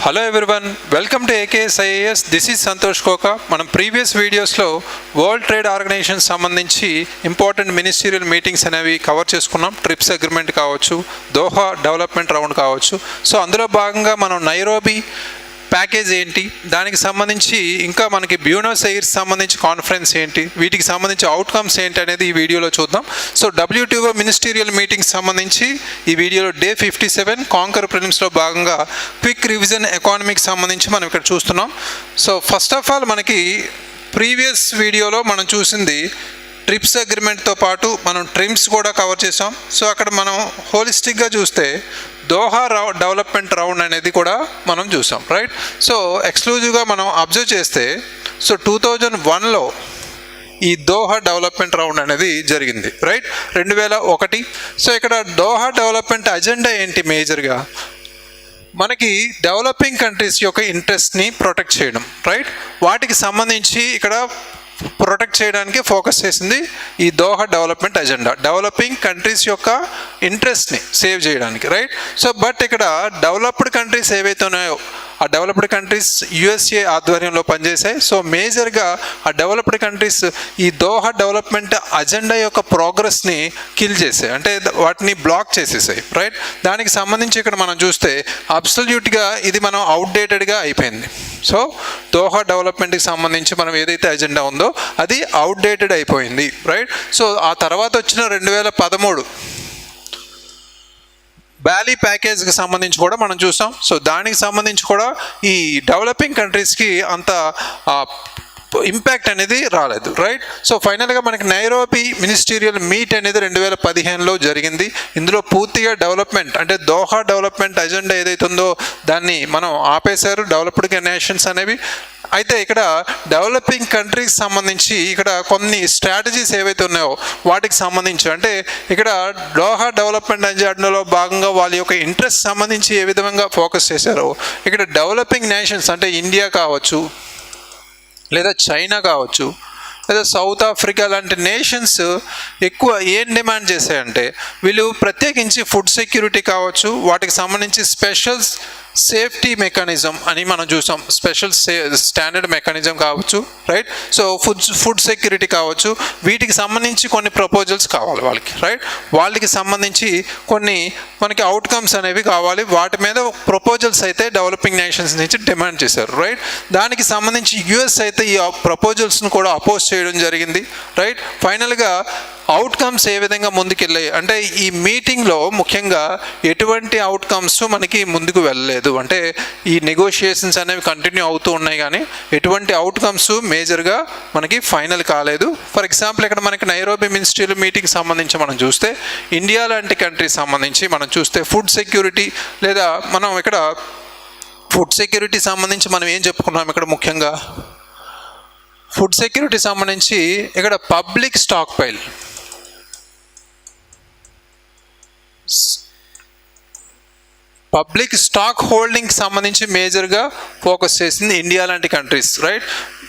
Hello everyone, welcome to AKS IAS. This is Santosh Koka. మనం previous వీడియోస్లో World Trade Organisation సంబంధించి important ministerial meetings అనేవి cover చేసుకున్నాం. TRIPS agreement కావచ్చు, దోహా డెవలప్మెంట్ రౌండ్ కావచ్చు. సో అందులో భాగంగా మనం నైరోబీ ప్యాకేజ్ ఏంటి, దానికి సంబంధించి ఇంకా మనకి బ్యూనస్ ఎయిర్స్ సంబంధించి కాన్ఫరెన్స్ ఏంటి, వీటికి సంబంధించి అవుట్కమ్స్ ఏంటి అనేది ఈ వీడియోలో చూద్దాం. సో WTO మినిస్టీరియల్ మీటింగ్స్ సంబంధించి ఈ వీడియోలో డే 57 కాంకర్ ప్రిలిమ్స్లో భాగంగా క్విక్ రివిజన్ ఎకానమీకి సంబంధించి మనం ఇక్కడ చూస్తున్నాం. సో ఫస్ట్ ఆఫ్ ఆల్ మనకి ప్రీవియస్ వీడియోలో మనం చూసింది ట్రిప్స్ అగ్రిమెంట్తో పాటు మనం ట్రిమ్స్ కూడా కవర్ చేసాం. సో అక్కడ మనం హోలిస్టిక్గా చూస్తే దోహా డెవలప్మెంట్ రౌండ్ అనేది కూడా మనం చూసాం, రైట్. సో ఎక్స్క్లూజివ్గా మనం అబ్జర్వ్ చేస్తే సో 2001లో ఈ దోహా డెవలప్మెంట్ రౌండ్ అనేది జరిగింది, రైట్, 2001. సో ఇక్కడ దోహా డెవలప్మెంట్ అజెండా ఏంటి? మేజర్గా మనకి డెవలపింగ్ కంట్రీస్ యొక్క ఇంట్రెస్ట్ని ప్రొటెక్ట్ చేయడం, రైట్. వాటికి సంబంధించి ఇక్కడ ప్రొటెక్ట్ చేయడానికి ఫోకస్ చేసింది ఈ Doha development agenda, developing countries యొక్క ఇంట్రెస్ట్ని సేవ్ చేయడానికి, రైట్. సో బట్ ఇక్కడ డెవలప్డ్ కంట్రీస్ ఏవైతే ఉన్నాయో ఆ డెవలప్డ్ కంట్రీస్ USA ఆధ్వర్యంలో పనిచేసాయి. సో మేజర్గా ఆ డెవలప్డ్ కంట్రీస్ ఈ దోహా డెవలప్మెంట్ అజెండా యొక్క ప్రోగ్రెస్ని కిల్ చేసాయి, అంటే వాటిని బ్లాక్ చేసేసాయి, రైట్. దానికి సంబంధించి ఇక్కడ మనం చూస్తే అబ్సల్యూట్గా ఇది మనం అవుట్డేటెడ్గా అయిపోయింది. సో దోహా డెవలప్మెంట్కి సంబంధించి మనం ఏదైతే అజెండా ఉందో అది అవుట్డేటెడ్ అయిపోయింది, రైట్. సో ఆ తర్వాత వచ్చిన 2013 బ్యాలీ ప్యాకేజ్కి సంబంధించి కూడా మనం చూసాం. సో దానికి సంబంధించి కూడా ఈ డెవలపింగ్ కంట్రీస్కి అంత ఇంపాక్ట్ అనేది రాలేదు, రైట్. సో ఫైనల్గా మనకి నైరోబీ మినిస్టీరియల్ మీట్ అనేది 2015లో జరిగింది. ఇందులో పూర్తిగా డెవలప్మెంట్ అంటే దోహా డెవలప్మెంట్ అజెండా ఏదైతే ఉందో దాన్ని మనం ఆపేశారు, డెవలప్డ్ నేషన్స్ అనేవి. అయితే ఇక్కడ డెవలపింగ్ కంట్రీకి సంబంధించి ఇక్కడ కొన్ని స్ట్రాటజీస్ ఏవైతే ఉన్నాయో వాటికి సంబంధించి అంటే ఇక్కడ దోహా డెవలప్మెంట్ అజెండాలో భాగంగా వాళ్ళ యొక్క ఇంట్రెస్ట్ సంబంధించి ఏ విధంగా ఫోకస్ చేశారో ఇక్కడ డెవలపింగ్ నేషన్స్ అంటే ఇండియా కావచ్చు, లేదా చైనా కావచ్చు, లేదా సౌత్ ఆఫ్రికా లాంటి నేషన్స్ ఎక్కువ ఏం డిమాండ్ చేశాయంటే వీళ్ళు ప్రత్యేకించి ఫుడ్ సెక్యూరిటీ కావచ్చు, వాటికి సంబంధించి స్పెషల్ సేఫ్టీ మెకానిజం అని మనం చూసాం, స్పెషల్ స్టాండర్డ్ మెకానిజం కావచ్చు, రైట్. సో ఫుడ్ సెక్యూరిటీ కావచ్చు, వీటికి సంబంధించి కొన్ని ప్రపోజల్స్ కావాలి వాళ్ళకి, రైట్. వాళ్ళకి సంబంధించి కొన్ని మనకి అవుట్కమ్స్ అనేవి కావాలి, వాటి మీద ప్రపోజల్స్ అయితే డెవలపింగ్ నేషన్స్ నుంచి డిమాండ్ చేశారు, రైట్. దానికి సంబంధించి US అయితే ఈ ప్రపోజల్స్ను కూడా అపోజ్ చేయడం జరిగింది, రైట్. ఫైనల్గా అవుట్కమ్స్ ఏ విధంగా ముందుకెళ్ళాయి అంటే ఈ మీటింగ్లో ముఖ్యంగా ఎటువంటి అవుట్కమ్స్ మనకి ముందుకు వెళ్ళలేదు, అంటే ఈ నెగోషియేషన్స్ అనేవి కంటిన్యూ అవుతూ ఉన్నాయి కానీ ఎటువంటి అవుట్కమ్స్ మేజర్గా మనకి ఫైనల్ కాలేదు. ఫర్ ఎగ్జాంపుల్ ఇక్కడ మనకి నైరోబీ మినిస్ట్రియల్ మీటింగ్ సంబంధించి మనం చూస్తే ఇండియా లాంటి కంట్రీస్ సంబంధించి మనం చూస్తే ఫుడ్ సెక్యూరిటీ లేదా మనం ఇక్కడ ఫుడ్ సెక్యూరిటీ సంబంధించి మనం ఏం చెప్పుకున్నాం ఇక్కడ ముఖ్యంగా ఫుడ్ సెక్యూరిటీ సంబంధించి ఇక్కడ పబ్లిక్ స్టాక్ హోల్డింగ్కి సంబంధించి మేజర్గా ఫోకస్ చేసింది ఇండియా లాంటి కంట్రీస్, రైట్.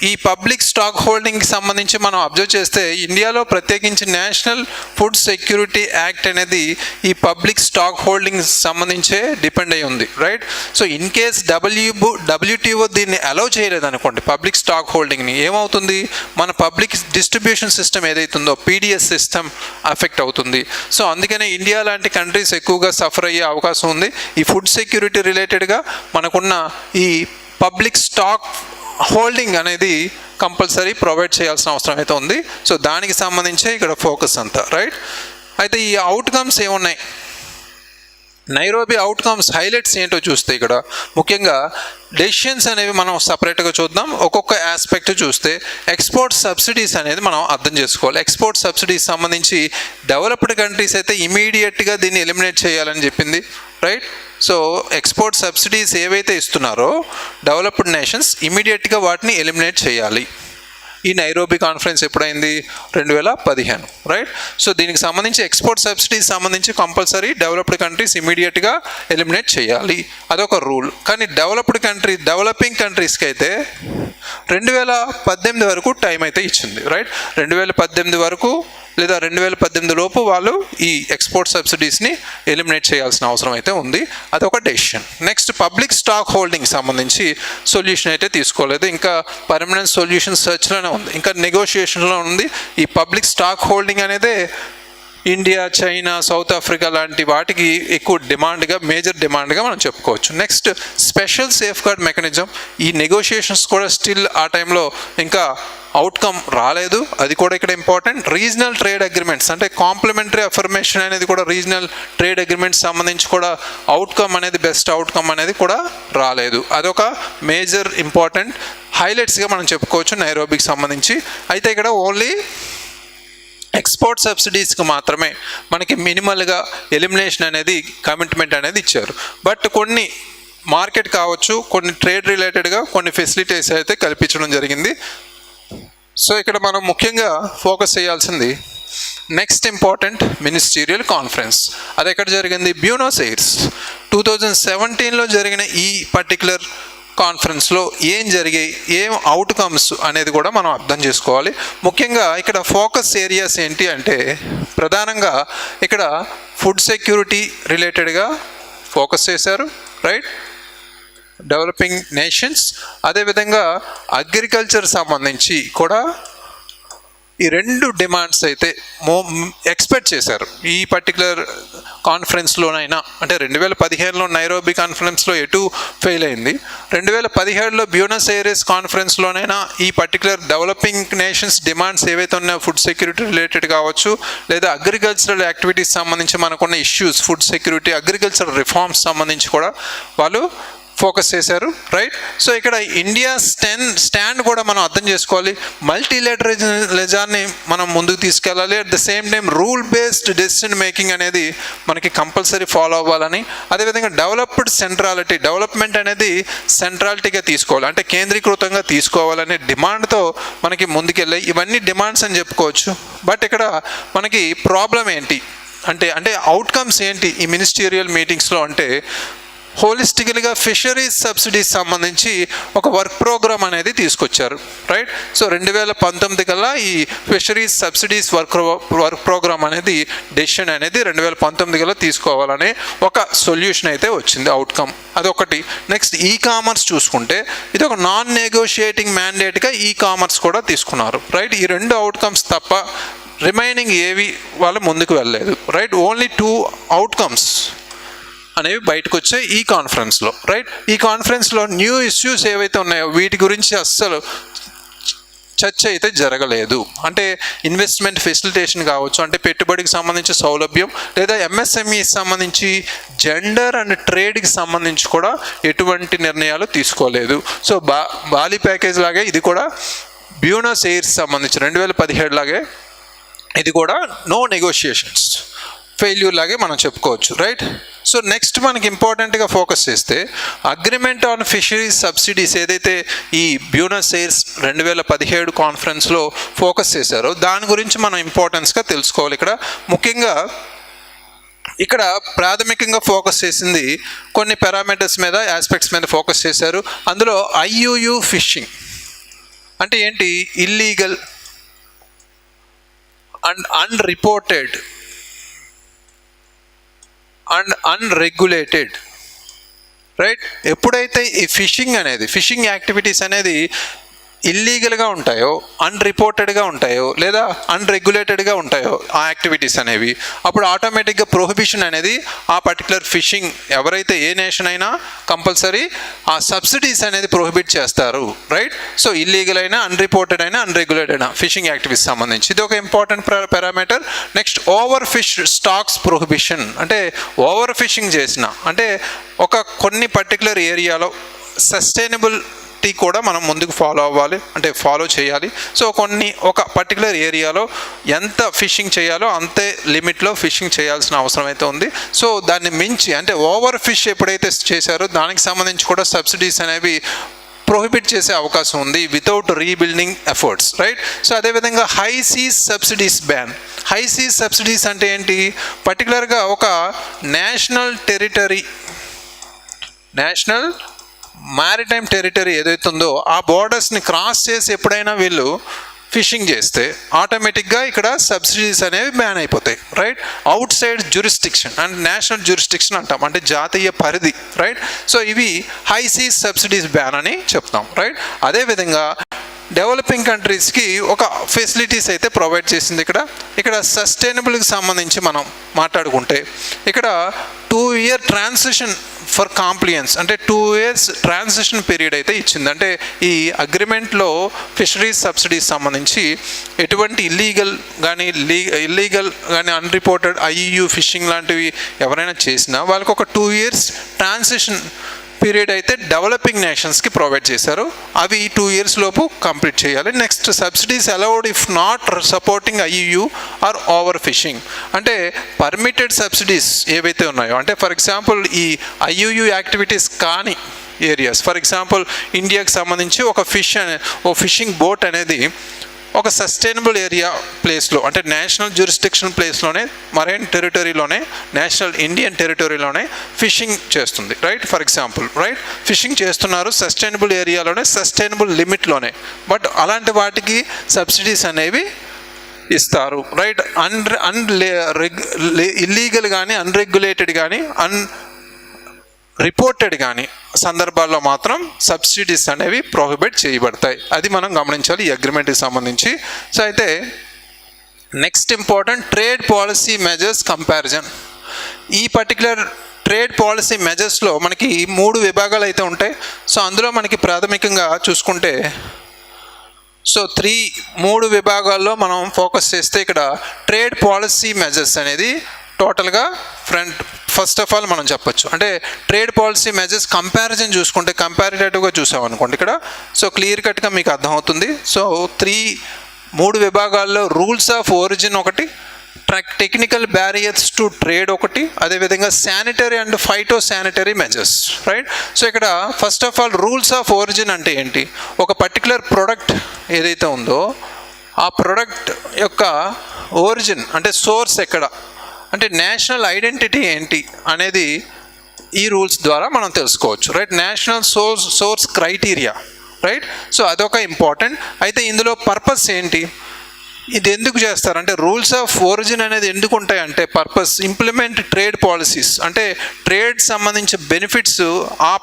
ఈ పబ్లిక్ స్టాక్ హోల్డింగ్కి సంబంధించి మనం అబ్జర్వ్ చేస్తే ఇండియాలో ప్రత్యేకించి నేషనల్ ఫుడ్ సెక్యూరిటీ యాక్ట్ అనేది ఈ పబ్లిక్ స్టాక్ హోల్డింగ్ సంబంధించే డిపెండ్ అయి ఉంది, right. So in case WTO దీన్ని అలౌ చేయలేదు అనుకోండి పబ్లిక్ స్టాక్ హోల్డింగ్ని, ఏమవుతుంది మన పబ్లిక్ డిస్ట్రిబ్యూషన్ సిస్టమ్ ఏదైతుందో PDS సిస్టమ్ అఫెక్ట్ అవుతుంది. సో అందుకనే ఇండియా లాంటి కంట్రీస్ ఎక్కువగా సఫర్ అయ్యే అవకాశం ఉంది. ఈ ఫుడ్ సెక్యూరిటీ రిలేటెడ్గా మనకున్న ఈ పబ్లిక్ స్టాక్ హోల్డింగ్ అనేది కంపల్సరీ ప్రొవైడ్ చేయాల్సిన అవసరం అయితే ఉంది. సో దానికి సంబంధించే ఇక్కడ ఫోకస్ అంతా, రైట్. అయితే ఈ అవుట్కమ్స్ ఏమున్నాయి, నైరోబీ అవుట్కమ్స్ హైలైట్స్ ఏంటో చూస్తే ఇక్కడ ముఖ్యంగా డెసిషన్స్ అనేవి మనం సపరేట్గా చూద్దాం. ఒక్కొక్క ఆస్పెక్ట్ చూస్తే ఎక్స్పోర్ట్ సబ్సిడీస్ అనేది మనం అర్థం చేసుకోవాలి. ఎక్స్పోర్ట్ సబ్సిడీస్ సంబంధించి డెవలప్డ్ కంట్రీస్ అయితే ఇమీడియట్గా దీన్ని ఎలిమినేట్ చేయాలని చెప్పింది, రైట్. సో ఎక్స్పోర్ట్ సబ్సిడీస్ ఏవైతే ఇస్తున్నారో డెవలప్డ్ నేషన్స్ ఇమీడియట్గా వాటిని ఎలిమినేట్ చేయాలి. ఈ నైరోబీ కాన్ఫరెన్స్ ఎప్పుడైంది? 2015, రైట్. సో దీనికి సంబంధించి ఎక్స్పోర్ట్ సబ్సిడీస్ సంబంధించి కంపల్సరీ డెవలప్డ్ కంట్రీస్ ఇమీడియట్గా ఎలిమినేట్ చేయాలి, అదొక రూల్. కానీ డెవలపింగ్ కంట్రీస్కి అయితే 2018 వరకు టైం అయితే ఇచ్చింది, రైట్. 2018 వరకు లేదా 2018 లోపు వాళ్ళు ఈ ఎక్స్పోర్ట్ సబ్సిడీస్ని ఎలిమినేట్ చేయాల్సిన అవసరం అయితే ఉంది. అదొక decision. Next public stock holding సంబంధించి సొల్యూషన్ అయితే తీసుకోలేదు, ఇంకా పర్మనెంట్ సొల్యూషన్ సర్చ్లోనే ఉంది, ఇంకా నెగోషియేషన్లో ఉంది. ఈ పబ్లిక్ స్టాక్ హోల్డింగ్ అనేదే ఇండియా, చైనా, సౌత్ ఆఫ్రికా లాంటి వాటికి ఎక్కువ డిమాండ్గా, మేజర్ డిమాండ్గా మనం చెప్పుకోవచ్చు. Next special safeguard mechanism. ఈ నెగోషియేషన్స్ కూడా స్టిల్ ఆ టైంలో ఇంకా అవుట్కమ్ రాలేదు, అది కూడా ఇక్కడ ఇంపార్టెంట్. రీజనల్ ట్రేడ్ అగ్రిమెంట్స్ అంటే కాంప్లిమెంటరీ అఫర్మేషన్ అనేది కూడా రీజనల్ ట్రేడ్ అగ్రిమెంట్స్ సంబంధించి కూడా అవుట్కమ్ అనేది, బెస్ట్ అవుట్కమ్ అనేది కూడా రాలేదు. అదొక మేజర్ ఇంపార్టెంట్ హైలైట్స్గా మనం చెప్పుకోవచ్చు నైరోబీకి సంబంధించి. అయితే ఇక్కడ ఓన్లీ ఎక్స్పోర్ట్ సబ్సిడీస్కి మాత్రమే మనకి మినిమల్గా ఎలిమినేషన్ అనేది, కమిట్మెంట్ అనేది ఇచ్చారు. బట్ కొన్ని మార్కెట్ కావచ్చు, కొన్ని ట్రేడ్ రిలేటెడ్గా కొన్ని ఫెసిలిటీస్ అయితే కల్పించడం జరిగింది. సో ఇక్కడ మనం ముఖ్యంగా ఫోకస్ చేయాల్సింది నెక్స్ట్ ఇంపార్టెంట్ మినిస్టీరియల్ కాన్ఫరెన్స్. అది ఎక్కడ జరిగింది? Buenos heirs. 2017లో జరిగిన ఈ పర్టికులర్ కాన్ఫరెన్స్లో ఏం జరిగాయి, ఏం అవుట్కమ్స్ అనేది కూడా మనం అర్థం చేసుకోవాలి. ముఖ్యంగా ఇక్కడ ఫోకస్ ఏరియాస్ ఏంటి అంటే ప్రధానంగా ఇక్కడ ఫుడ్ సెక్యూరిటీ రిలేటెడ్గా ఫోకస్ చేశారు, రైట్, డెవలపింగ్ నేషన్స్. అదేవిధంగా అగ్రికల్చర్ సంబంధించి కూడా ఈ రెండు డిమాండ్స్ అయితే ఎక్స్పెక్ట్ చేశారు ఈ పర్టికులర్ కాన్ఫరెన్స్లోనైనా. అంటే 2015లో నైరోబీ కాన్ఫరెన్స్లో ఎటు ఫెయిల్ అయింది, 2017లో బ్యూనస్ ఎయిర్స్ కాన్ఫరెన్స్లోనైనా ఈ పర్టికులర్ డెవలపింగ్ నేషన్స్ డిమాండ్స్ ఏవైతే ఉన్నాయో ఫుడ్ సెక్యూరిటీ రిలేటెడ్ కావచ్చు, లేదా అగ్రికల్చరల్ యాక్టివిటీస్ సంబంధించి మనకున్న issues, food security, agricultural reforms సంబంధించి కూడా వాళ్ళు ఫోకస్ చేశారు, రైట్. సో ఇక్కడ ఇండియా స్టాండ్ కూడా మనం అర్థం చేసుకోవాలి. మల్టీలేటరలిజాన్ని మనం ముందుకు తీసుకెళ్ళాలి. At the same time rule based decision making అనేది మనకి కంపల్సరీ ఫాలో అవ్వాలని, అదేవిధంగా డెవలప్మెంట్ అనేది సెంట్రాలిటీగా తీసుకోవాలి, అంటే కేంద్రీకృతంగా తీసుకోవాలనే డిమాండ్తో మనకి ముందుకెళ్ళాయి. ఇవన్నీ డిమాండ్స్ అని చెప్పుకోవచ్చు. బట్ ఇక్కడ మనకి ప్రాబ్లం ఏంటి అంటే అవుట్కమ్స్ ఏంటి ఈ మినిస్టీరియల్ మీటింగ్స్లో అంటే హోలిస్టికల్గా ఫిషరీస్ సబ్సిడీస్ సంబంధించి ఒక వర్క్ ప్రోగ్రామ్ అనేది తీసుకొచ్చారు, రైట్. సో 2019 కల్లా ఈ ఫిషరీస్ సబ్సిడీస్ వర్క్ ప్రోగ్రామ్ అనేది డెసిషన్ అనేది 2019 కల్లా తీసుకోవాలనే ఒక సొల్యూషన్ అయితే వచ్చింది, అవుట్కమ్. అదొకటి. నెక్స్ట్ ఈ కామర్స్ చూసుకుంటే ఇది ఒక నాన్ నెగోషియేటింగ్ మ్యాండేట్గా ఈ కామర్స్ కూడా తీసుకున్నారు, రైట్. ఈ రెండు అవుట్కమ్స్ తప్ప రిమైనింగ్ ఏవి వాళ్ళు ముందుకు వెళ్ళలేదు, రైట్. ఓన్లీ 2 అవుట్కమ్స్ అనేవి బయటకు వచ్చాయి ఈ కాన్ఫరెన్స్లో, రైట్. ఈ కాన్ఫరెన్స్లో న్యూ ఇష్యూస్ ఏవైతే ఉన్నాయో వీటి గురించి అస్సలు చర్చ అయితే జరగలేదు. అంటే ఇన్వెస్ట్మెంట్ ఫెసిలిటేషన్ కావచ్చు, అంటే పెట్టుబడికి సంబంధించి సౌలభ్యం, లేదా ఎంఎస్ఎంఈ సంబంధించి జెండర్ అండ్ ట్రేడ్కి సంబంధించి కూడా ఎటువంటి నిర్ణయాలు తీసుకోలేదు. సో బాలి ప్యాకేజ్ లాగే ఇది కూడా బ్యూనస్ ఎయిర్స్ సంబంధించి 2017 లాగే ఇది కూడా నో నెగోషియేషన్స్, ఫెయిల్యూర్ లాగే మనం చెప్పుకోవచ్చు, రైట్. సో నెక్స్ట్ మనకి ఇంపార్టెంట్గా ఫోకస్ చేస్తే అగ్రిమెంట్ ఆన్ ఫిషరీస్ సబ్సిడీస్ ఏదైతే ఈ బ్యూనస్ ఎయిర్స్ 2017 కాన్ఫరెన్స్లో ఫోకస్ చేశారో దాని గురించి మనం ఇంపార్టెన్స్గా తెలుసుకోవాలి. ఇక్కడ ముఖ్యంగా ఇక్కడ ప్రాథమికంగా ఫోకస్ చేసింది కొన్ని పారామీటర్స్ మీద, ఆస్పెక్ట్స్ మీద ఫోకస్ చేశారు. అందులో ఐయుయు ఫిషింగ్ అంటే ఏంటి? Illegal and unreported and unregulated, right. ఎప్పుడైతే ఈ ఫిషింగ్ యాక్టివిటీస్ అనేది ఇల్లీగల్గా ఉంటాయో, అన్రిపోర్టెడ్గా ఉంటాయో, లేదా అన్రెగ్యులేటెడ్గా ఉంటాయో ఆ యాక్టివిటీస్ అనేవి, అప్పుడు ఆటోమేటిక్గా ప్రొహిబిషన్ అనేది ఆ పర్టికులర్ ఫిషింగ్ ఎవరైతే ఏ నేషన్ అయినా కంపల్సరీ ఆ సబ్సిడీస్ అనేది ప్రొహిబిట్ చేస్తారు, రైట్. సో ఇల్లీగల్ అయినా, అన్రిపోర్టెడ్ అయినా, అన్రెగ్యులేటెడ్ అయినా ఫిషింగ్ యాక్టివిటీస్ సంబంధించి ఇది ఒక important parameter. Next over fish stocks prohibition అంటే ఓవర్ ఫిషింగ్ చేసిన అంటే కొన్ని పర్టికులర్ ఏరియాలో సస్టైనబుల్ కూడా మనం ముందుకు ఫాలో చేయాలి. సో ఒక పర్టికులర్ ఏరియాలో ఎంత ఫిషింగ్ చేయాలో అంతే లిమిట్లో ఫిషింగ్ చేయాల్సిన అవసరం అయితే ఉంది. సో దాన్ని మించి అంటే ఓవర్ ఫిష్ ఎప్పుడైతే చేశారో దానికి సంబంధించి కూడా సబ్సిడీస్ అనేవి ప్రొహిబిట్ చేసే అవకాశం ఉంది without rebuilding efforts, right. So అదేవిధంగా high seas subsidies ban. High seas subsidies అంటే ఏంటి? పర్టికులర్గా ఒక నేషనల్ మారిటైమ్ టెరిటరీ ఏదైతే ఉందో ఆ బోర్డర్స్ని క్రాస్ చేసి ఎప్పుడైనా వీళ్ళు ఫిషింగ్ చేస్తే ఆటోమేటిక్గా ఇక్కడ సబ్సిడీస్ అనేవి బ్యాన్ అయిపోతాయి, right? Out side jurisdiction and national jurisdiction అంటాం, అంటే జాతీయ పరిధి, రైట్? సో ఇవి హై సీజ్ సబ్సిడీస్ బ్యాన్ అని చెప్తాం, రైట్? అదేవిధంగా డెవలపింగ్ కంట్రీస్కి ఒక ఫెసిలిటీస్ అయితే ప్రొవైడ్ చేసింది ఇక్కడ సస్టైనబుల్కి సంబంధించి మనం మాట్లాడుకుంటే ఇక్కడ 2 year ట్రాన్సిషన్ ఫర్ కాంప్లియన్స్, అంటే 2 years ట్రాన్సిషన్ పీరియడ్ అయితే ఇచ్చింది. అంటే ఈ అగ్రిమెంట్లో ఫిషరీస్ సబ్సిడీస్ సంబంధించి ఎటువంటి ఇల్లీగల్ కానీ అన్రిపోర్టెడ్ ఐఈయూ ఫిషింగ్ లాంటివి ఎవరైనా చేసినా వాళ్ళకి ఒక 2 years ట్రాన్సిషన్ పీరియడ్ అయితే డెవలపింగ్ నేషన్స్కి ప్రొవైడ్ చేశారు. అవి 2 years లోపు కంప్లీట్ చేయాలి. Next, subsidies allowed if not supporting IUU or over fishing, అంటే పర్మిటెడ్ సబ్సిడీస్ ఏవైతే ఉన్నాయో, అంటే ఫర్ ఎగ్జాంపుల్ ఈ ఐఈయూ యాక్టివిటీస్ కానీ ఏరియాస్, ఫర్ ఎగ్జాంపుల్ ఇండియాకి సంబంధించి ఓ ఫిషింగ్ బోట్ అనేది ఒక సస్టైనబుల్ ఏరియా ప్లేస్లో, అంటే నేషనల్ జ్యూరిస్డిక్షన్ ప్లేస్లోనే, మరైన్ టెరిటరీలోనే, నేషనల్ ఇండియన్ టెరిటరీలోనే ఫిషింగ్ చేస్తుంది, right? For example, right, fishing చేస్తున్నారు సస్టైనబుల్ ఏరియాలోనే, సస్టైనబుల్ లిమిట్లోనే, బట్ అలాంటి వాటికి సబ్సిడీస్ అనేవి ఇస్తారు, రైట్? ఇల్లీగల్ కానీ, అన్రెగ్యులేటెడ్ కానీ, రిపోర్టెడ్ కానీ సందర్భాల్లో మాత్రం సబ్సిడీస్ అనేవి ప్రొహిబిట్ చేయబడతాయి. అది మనం గమనించాలి ఈ అగ్రిమెంట్కి సంబంధించి. సో అయితే next important, trade policy measures comparison. ఈ పర్టికులర్ ట్రేడ్ పాలసీ మెజర్స్లో మనకి 3 విభాగాలు అయితే ఉంటాయి. సో అందులో మనకి ప్రాథమికంగా చూసుకుంటే మూడు విభాగాల్లో మనం ఫోకస్ చేస్తే ఇక్కడ ట్రేడ్ పాలసీ మెజర్స్ అనేది టోటల్గా ఫస్ట్ ఆఫ్ ఆల్ మనం చెప్పొచ్చు, అంటే ట్రేడ్ పాలసీ మెజర్స్ కంపారిజన్ చూసుకుంటే, కంపారిటేటివ్గా చూసామనుకోండి ఇక్కడ, సో క్లియర్ కట్గా మీకు అర్థమవుతుంది. సో 3 విభాగాల్లో రూల్స్ ఆఫ్ ఒరిజిన్ ఒకటి, టెక్నికల్ బ్యారియర్స్ టు ట్రేడ్ ఒకటి, అదేవిధంగా sanitary and phyto sanitary measures, right? So ఇక్కడ first of all rules of origin అంటే ఏంటి? ఒక పర్టికులర్ ప్రోడక్ట్ ఏదైతే ఉందో ఆ ప్రోడక్ట్ యొక్క ఒరిజిన్, అంటే సోర్స్ ఎక్కడ, అంటే నేషనల్ ఐడెంటిటీ ఏంటి అనేది ఈ రూల్స్ ద్వారా మనం తెలుసుకోవచ్చు, right? National source criteria, right? So అదొక ఇంపార్టెంట్. అయితే ఇందులో పర్పస్ ఏంటి, ఇది ఎందుకు చేస్తారు అంటే రూల్స్ ఆఫ్ ఒరిజిన్ అనేది ఎందుకు ఉంటాయంటే పర్పస్ ఇంప్లిమెంట్ ట్రేడ్ పాలసీస్, అంటే ట్రేడ్ సంబంధించిన బెనిఫిట్స్ ఆ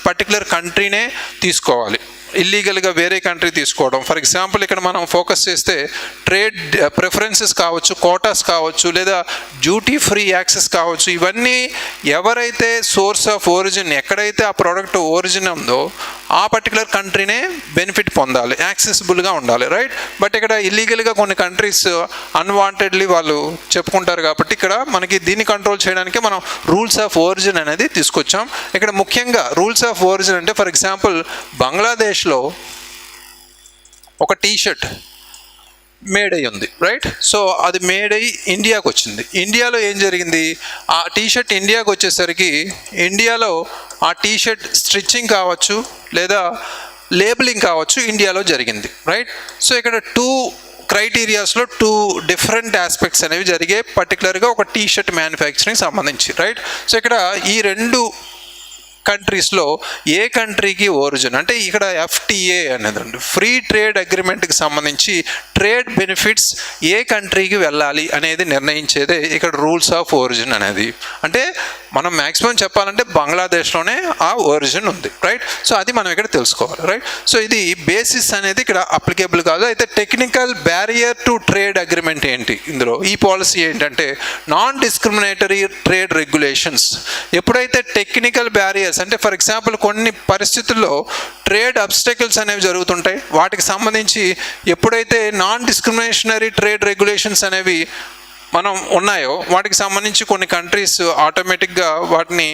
పర్టికులర్ కంట్రీనే తీసుకోవాలి, ఇల్లీగల్గా వేరే కంట్రీ తీసుకోవడం. ఫర్ ఎగ్జాంపుల్ ఇక్కడ మనం ఫోకస్ చేస్తే ట్రేడ్ ప్రిఫరెన్సెస్ కావచ్చు, కోటాస్ కావచ్చు, లేదా డ్యూటీ ఫ్రీ యాక్సెస్ కావచ్చు, ఇవన్నీ ఎవరైతే సోర్స్ ఆఫ్ ఒరిజిన్, ఎక్కడైతే ఆ ప్రోడక్ట్ ఒరిజిన్ ఉందో ఆ పర్టికులర్ కంట్రీనే బెనిఫిట్ పొందాలి, యాక్సెసిబుల్గా ఉండాలి, రైట్? బట్ ఇక్కడ ఇల్లీగల్గా కొన్ని కంట్రీస్ అన్వాంటెడ్లీ వాళ్ళు చెప్పుకుంటారు కాబట్టి ఇక్కడ మనకి దీన్ని కంట్రోల్ చేయడానికి మనం రూల్స్ ఆఫ్ ఒరిజిన్ అనేది తీసుకొచ్చాం. ఇక్కడ ముఖ్యంగా రూల్స్ ఆఫ్ ఒరిజిన్ అంటే ఫర్ ఎగ్జాంపుల్ బంగ్లాదేశ్లో ఒక టీషర్ట్ మేడ్ అయ్యి ఉంది, రైట్? సో అది మేడ్ అయ్యి ఇండియాకి వచ్చింది. ఇండియాలో ఏం జరిగింది, ఆ టీషర్ట్ ఇండియాకి వచ్చేసరికి ఇండియాలో ఆ టీషర్ట్ స్టిచ్చింగ్ కావచ్చు లేదా లేబులింగ్ కావచ్చు ఇండియాలో జరిగింది, రైట్? సో ఇక్కడ 2 క్రైటీరియాస్లో 2 డిఫరెంట్ ఆస్పెక్ట్స్ అనేవి జరిగాయి పర్టికులర్గా ఒక టీషర్ట్ మ్యానుఫ్యాక్చరింగ్ సంబంధించి, రైట్? సో ఇక్కడ ఈ 2 కంట్రీస్లో ఏ కంట్రీకి ఒరిజిన్, అంటే ఇక్కడ ఎఫ్టీఏ అనేది ఫ్రీ ట్రేడ్ అగ్రిమెంట్కి సంబంధించి ట్రేడ్ బెనిఫిట్స్ ఏ కంట్రీకి వెళ్ళాలి అనేది నిర్ణయించేదే ఇక్కడ రూల్స్ ఆఫ్ ఒరిజిన్ అనేది. అంటే మనం మ్యాక్సిమం చెప్పాలంటే బంగ్లాదేశ్లోనే ఆ ఒరిజిన్ ఉంది, రైట్? సో అది మనం ఇక్కడ తెలుసుకోవాలి, రైట్? సో ఇది బేసిస్ అనేది ఇక్కడ అప్లికేబుల్ కాదు. అయితే technical barrier to trade agreement ఏంటి, ఇందులో ఈ పాలసీ ఏంటంటే నాన్ డిస్క్రిమినేటరీ ట్రేడ్ రెగ్యులేషన్స్. ఎప్పుడైతే టెక్నికల్ బ్యారియర్స్, అంటే ఫర్ ఎగ్జాంపుల్ కొన్ని పరిస్థితుల్లో ట్రేడ్ అబ్స్టకిల్స్ అనేవి జరుగుతుంటాయి, వాటికి సంబంధించి ఎప్పుడైతే నాన్ డిస్క్రిమినేషనరీ ట్రేడ్ రెగ్యులేషన్స్ అనేవి మనం ఉన్నాయో వాటికి సంబంధించి కొన్ని కంట్రీస్ ఆటోమేటిక్గా వాటిని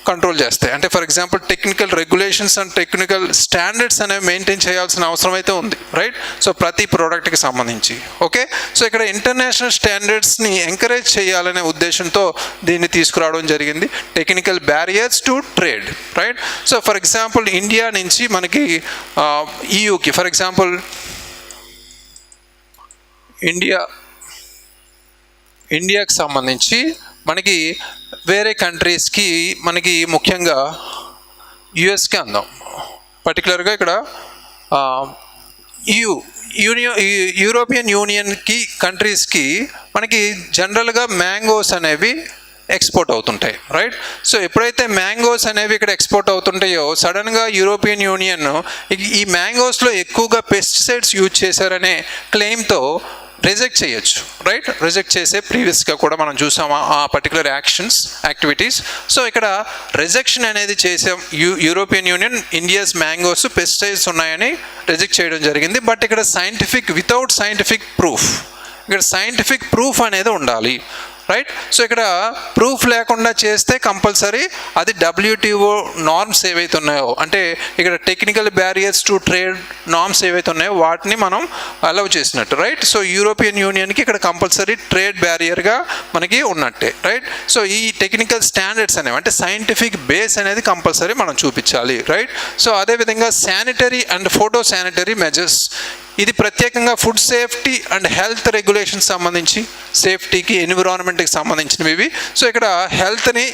కంట్రోల్ చేస్తాయి. అంటే for example technical regulations and technical standards అనేవి మెయింటైన్ చేయాల్సిన అవసరం అయితే ఉంది, రైట్? సో ప్రతి ప్రోడక్ట్కి సంబంధించి, ఓకే? సో ఇక్కడ ఇంటర్నేషనల్ స్టాండర్డ్స్ని ఎంకరేజ్ చేయాలనే ఉద్దేశంతో దీన్ని తీసుకురావడం జరిగింది, technical barriers to trade, right? So for example India నుంచి మనకి ఈయూకి, ఫర్ ఎగ్జాంపుల్ ఇండియాకి సంబంధించి మనకి వేరే కంట్రీస్కి, మనకి ముఖ్యంగా యుఎస్కి అందాం, పర్టికులర్గా ఇక్కడ యూరోపియన్ యూనియన్కి కంట్రీస్కి మనకి జనరల్గా మ్యాంగోస్ అనేవి ఎక్స్పోర్ట్ అవుతుంటాయి, రైట్? సో ఎప్పుడైతే మ్యాంగోస్ అనేవి ఇక్కడ ఎక్స్పోర్ట్ అవుతుంటాయో సడన్గా యూరోపియన్ యూనియన్ ఈ మ్యాంగోస్లో ఎక్కువగా పెస్టిసైడ్స్ యూజ్ చేశారనే క్లెయిమ్తో రిజెక్ట్ చేయొచ్చు, రైట్? రిజెక్ట్ చేసే ప్రీవియస్గా కూడా మనం చూసాం ఆ పర్టికులర్ యాక్టివిటీస్. సో ఇక్కడ రిజెక్షన్ అనేది చేసాం. European union India's mangoes pesticides ఉన్నాయని రిజెక్ట్ చేయడం జరిగింది. బట్ ఇక్కడ వితౌట్ సైంటిఫిక్ ప్రూఫ్, ఇక్కడ సైంటిఫిక్ ప్రూఫ్ అనేది ఉండాలి, రైట్? సో ఇక్కడ ప్రూఫ్ లేకుండా చేస్తే కంపల్సరీ అది WTO నార్మ్స్ ఏవైతే ఉన్నాయో, అంటే ఇక్కడ technical barriers to trade norms ఏవైతే ఉన్నాయో వాటిని మనం అలౌ చేసినట్టు, రైట్? సో యూరోపియన్ యూనియన్కి ఇక్కడ కంపల్సరీ ట్రేడ్ బ్యారియర్గా మనకి ఉన్నట్టే, రైట్? సో ఈ టెక్నికల్ స్టాండర్డ్స్ అనేవి అంటే సైంటిఫిక్ బేస్ అనేది కంపల్సరీ మనం చూపించాలి, రైట్? సో అదేవిధంగా sanitary and phytosanitary measures, ఇది ప్రత్యేకంగా food safety and health regulations సంబంధించి, సేఫ్టీకి ఎన్విరాన్మెంట్కి సంబంధించినవి ఇవి. సో ఇక్కడ హెల్త్ని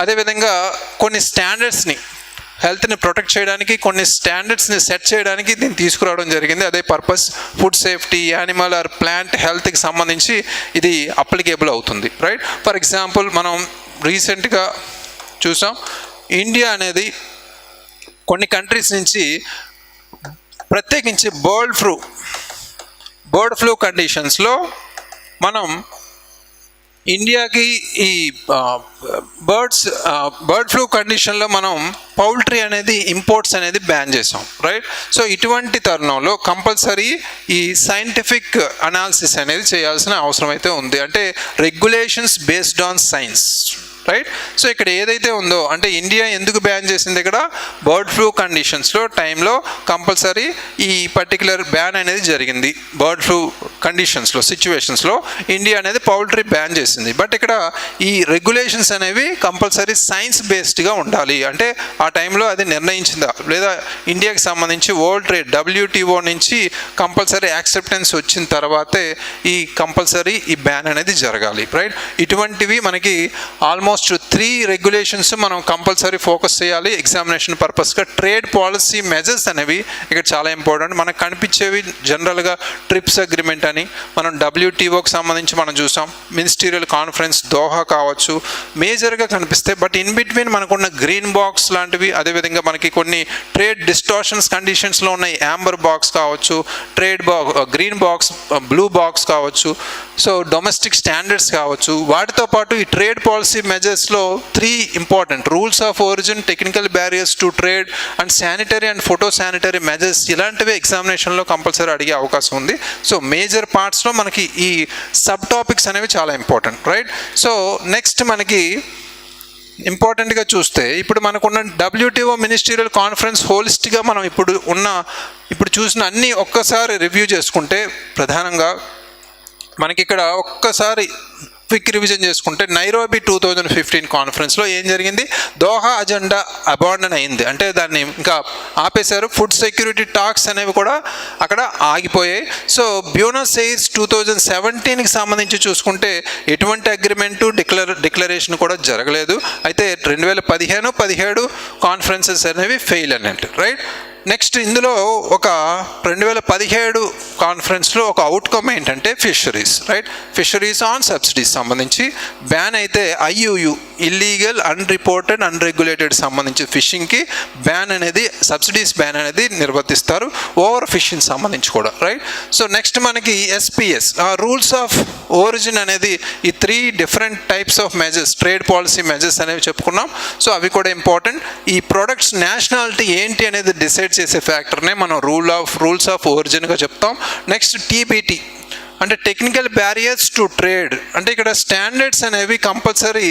అదేవిధంగా కొన్ని స్టాండర్డ్స్ని, హెల్త్ని ప్రొటెక్ట్ చేయడానికి కొన్ని స్టాండర్డ్స్ని సెట్ చేయడానికి దీన్ని తీసుకురావడం జరిగింది. అదే purpose food safety, animal or plant హెల్త్కి సంబంధించి ఇది అప్లికేబుల్ అవుతుంది, రైట్? ఫర్ ఎగ్జాంపుల్ మనం రీసెంట్గా చూసాం, ఇండియా అనేది కొన్ని కంట్రీస్ నుంచి ప్రత్యేకించి బర్డ్ ఫ్లూ కండిషన్స్లో మనం ఇండియాకి ఈ బర్డ్ ఫ్లూ కండిషన్లో మనం పౌల్ట్రీ అనేది ఇంపోర్ట్స్ అనేది బ్యాన్ చేసాం, రైట్? సో ఇటువంటి తరుణంలో కంపల్సరీ ఈ సైంటిఫిక్ అనాలిసిస్ అనేది చేయాల్సిన అవసరం అయితే ఉంది. అంటే regulations based on science, right? So ఇక్కడ ఏదైతే ఉందో అంటే ఇండియా ఎందుకు బ్యాన్ చేసింది, ఇక్కడ బర్డ్ ఫ్లూ కండిషన్స్లో టైంలో కంపల్సరీ ఈ పర్టికులర్ బ్యాన్ అనేది జరిగింది. బర్డ్ ఫ్లూ కండిషన్స్లో సిచ్యువేషన్స్లో ఇండియా అనేది పౌల్ట్రీ బ్యాన్ చేసింది. బట్ ఇక్కడ ఈ రెగ్యులేషన్స్ అనేవి కంపల్సరీ సైన్స్ బేస్డ్గా ఉండాలి. అంటే ఆ టైంలో అది నిర్ణయించిందా లేదా ఇండియాకి సంబంధించి వరల్డ్ ట్రేడ్ WTO నుంచి కంపల్సరీ యాక్సెప్టెన్స్ వచ్చిన తర్వాతే ఈ కంపల్సరీ ఈ బ్యాన్ అనేది జరగాలి, రైట్? ఇటువంటివి మనకి ఆల్మోస్ట్ 3 రెగ్యులేషన్స్ మనం కంపల్సరీ ఫోకస్ చేయాలి ఎగ్జామినేషన్ పర్పస్గా. ట్రేడ్ పాలసీ మెజర్స్ అనేవి ఇక్కడ చాలా ఇంపార్టెంట్. మనకు కనిపించేవి జనరల్గా ట్రిప్స్ అగ్రిమెంట్ అని మనం WTOకి సంబంధించి మనం చూసాం, మినిస్టీరియల్ కాన్ఫరెన్స్ దోహా కావచ్చు మేజర్గా కనిపిస్తాయి. బట్ ఇన్ బిట్వీన్ మనకున్న గ్రీన్ బాక్స్ లాంటివి, అదేవిధంగా మనకి కొన్ని ట్రేడ్ డిస్టార్షన్స్ కండిషన్స్లో ఉన్న యాంబర్ బాక్స్ కావచ్చు, గ్రీన్ బాక్స్, బ్లూ బాక్స్ కావచ్చు, సో డొమెస్టిక్ స్టాండర్డ్స్ కావచ్చు, వాటితో పాటు ఈ ట్రేడ్ పాలసీ మెజర్స్లో 3 important rules of origin, technical barriers to trade and sanitary and phytosanitary measures, ఇలాంటివి ఎగ్జామినేషన్లో కంపల్సరీ అడిగే అవకాశం ఉంది. సో మేజర్ పార్ట్స్లో మనకి ఈ సబ్ టాపిక్స్ అనేవి చాలా ఇంపార్టెంట్, రైట్? సో నెక్స్ట్ మనకి ఇంపార్టెంట్గా చూస్తే ఇప్పుడు మనకున్న WTO మినిస్టీరియల్ కాన్ఫరెన్స్ హోలిస్టిక్గా మనం ఇప్పుడు చూసిన అన్నీ ఒక్కసారి రివ్యూ చేసుకుంటే ప్రధానంగా మనకి ఇక్కడ ఒక్కసారి క్విక్ రివిజన్ చేసుకుంటే నైరోబి 2015 కాన్ఫరెన్స్లో ఏం జరిగింది, దోహా అజెండా అబాండన్ అయింది, అంటే దాన్ని ఇంకా ఆపేశారు. ఫుడ్ సెక్యూరిటీ టాక్స్ అనేవి కూడా అక్కడ ఆగిపోయాయి. సో బ్యూనస్ ఎయిర్స్ 2017కి సంబంధించి చూసుకుంటే ఎటువంటి అగ్రిమెంటు డిక్లరేషన్ కూడా జరగలేదు. అయితే 2015-17 కాన్ఫరెన్సెస్ అనేవి ఫెయిల్ అన్నట్టు, రైట్? నెక్స్ట్ ఇందులో ఒక 2017 కాన్ఫరెన్స్లో ఒక అవుట్కమ్ ఏంటంటే fisheries, right? Fisheries on subsidies సంబంధించి బ్యాన్ అయితే IUU ఇల్లీగల్ అన్రిపోర్టెడ్ అన్రెగ్యులేటెడ్ సంబంధించి ఫిషింగ్కి బ్యాన్ అనేది, సబ్సిడీస్ బ్యాన్ అనేది నిర్వర్తిస్తారు, ఓవర్ ఫిషింగ్ సంబంధించి కూడా, రైట్? సో నెక్స్ట్ మనకి SPS రూల్స్ ఆఫ్ ఒరిజిన్ అనేది ఈ 3 different types of measures, trade policy measures అనేవి చెప్పుకున్నాం. సో అవి కూడా ఇంపార్టెంట్. ఈ ప్రొడక్ట్స్ నేషనాలిటీ ఏంటి అనేది డిసైడ్ చేసే ఫ్యాక్టర్నే మనం రూల్స్ ఆఫ్ ఒరిజిన్గా చెప్తాం. నెక్స్ట్ TBT అంటే టెక్నికల్ బ్యారియర్స్ టు ట్రేడ్, అంటే ఇక్కడ స్టాండర్డ్స్ అనేవి కంపల్సరీ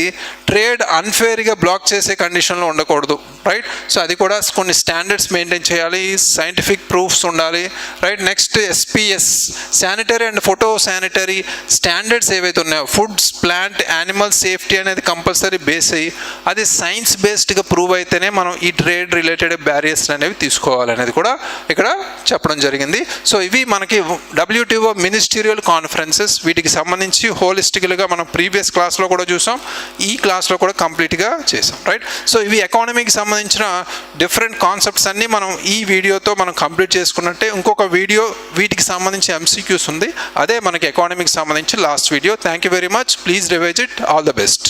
ట్రేడ్ అన్ఫేర్గా బ్లాక్ చేసే కండిషన్లో ఉండకూడదు, రైట్? సో అది కూడా కొన్ని స్టాండర్డ్స్ మెయింటైన్ చేయాలి, సైంటిఫిక్ ప్రూఫ్స్ ఉండాలి, right? Next SPS sanitary and photo sanitary standards ఏవైతే ఉన్నాయో, ఫుడ్స్, ప్లాంట్, యానిమల్ సేఫ్టీ అనేది కంపల్సరీ బేస్ అయ్యి అది సైన్స్ బేస్డ్గా ప్రూవ్ అయితేనే మనం ఈ ట్రేడ్ రిలేటెడ్ బ్యారియర్స్ అనేవి తీసుకోవాలనేది కూడా ఇక్కడ చెప్పడం జరిగింది. సో ఇవి మనకి WTO మినిస్టీరియల్ కాన్ఫరెన్సెస్, వీటికి సంబంధించి హోలిస్టిక్గా మనం ప్రీవియస్ క్లాస్లో కూడా చూసాం, ఈ క్లాస్లో కూడా కంప్లీట్గా చేసాం, రైట్? సో ఇవి ఎకానమీకి సంబంధించిన డిఫరెంట్ కాన్సెప్ట్స్ అన్నీ మనం ఈ వీడియోతో మనం కంప్లీట్ చేసుకున్నట్టే ఇంకొక వీడియో వీటికి సంబంధించి MCQs ఉంది, అదే మనకి ఎకానమీకి సంబంధించి last video. Thank you very much. Please revise it. All the best.